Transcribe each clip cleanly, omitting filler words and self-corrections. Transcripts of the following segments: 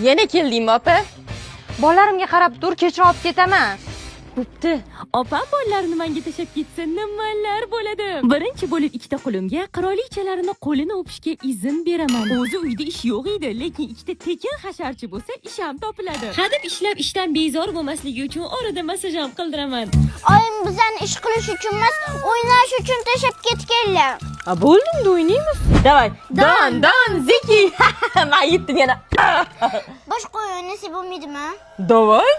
Yana keldingmi, opa? Bolalarimga qarab tur, kechroq olib ketaman. Bo'pti. Opam bolalarini menga tashab ketsa nimalar bo'ladi? Birinchi bo'lib ikkita qulimga qirolichalarini qo'lini o'pishga izn beraman. O'zi uyda ish yo'q edi, lekin ikkita tekin hasharchi bo'lsa, ish ham topiladi. Hadeb ishlab ishdan bezor bo'lmasligi uchun orada massaj ham qildiraman. Oyim bizani ish qilish uchun emas, o'ynash uchun tashab ketganlar. Ha, bo'ldingda o'ynaymiz. Davay. Don, Zeki. Men yetdim yana. Boshqa o'yin nasib bo'lmaydimi? Davay.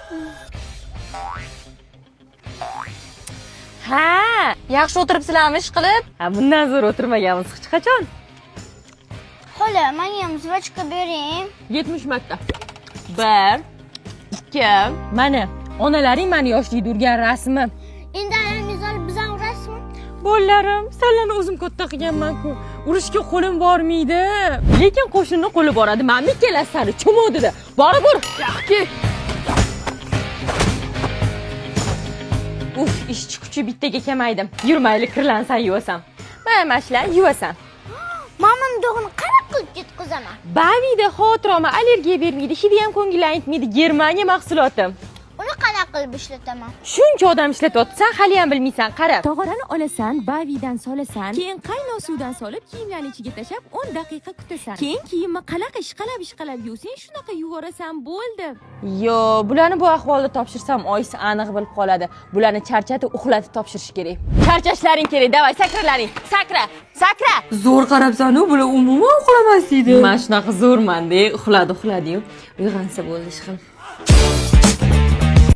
Ha, yaxshi o'tiribsizlarmi ish qilib? Ha, bundan zo'r o'tirmaganmiz hech qachon. Xola, menga ham zvachka bering. 70 marta. 1 2 mana onalaring meni yoshlikda urgan rasmi. Endi ayangiz olib bizdan urasizmi? Bolalarim, sizlarni o'zim katta qilganman-ku. Urishga qo'lim bormaydi. Lekin qo'shinning qo'li boradi. Men ikkalasini cho'modida. Borib ur. Yaxki. Uf, ishchi kuchi bittaga kamaydim. Yurmayli kirlansan yuvasan. Mana shular yuvasan. Mamam dog'ini qanaqa qilib ketqizaman? Bavida xotirama allergiya bermaydi, hidi ham ko'ngil aytmaydi. Germaniya mahsuloti. Uni qanaqa qilib ishlataman? Shuncha odam ishlatyapsan, hali ham bilmaysan, qara. Tog'orani olasan, bavidan solasan, keyin qaynoq suvdan solib kiyimlarni ichiga tashab 10 daqiqa kutasan. Keyin kiyimni ishqalab yuvsang, shunaqa yuvorasan, bo'ldi. Yo, bularni bu ahvolda topshirsam, oyisi aniq bilib qoladi. Bularni charchatib, uxlatib topshirish kerak. Charchashlaring kerak. Davay, sakralaring. Sakra. Zo'r qarabsan-ku, bular umuman uxlamas edi. Men shunaqa zo'rman-da, uxladi-yu. Uyg'onsa bo'ldi, ishqim.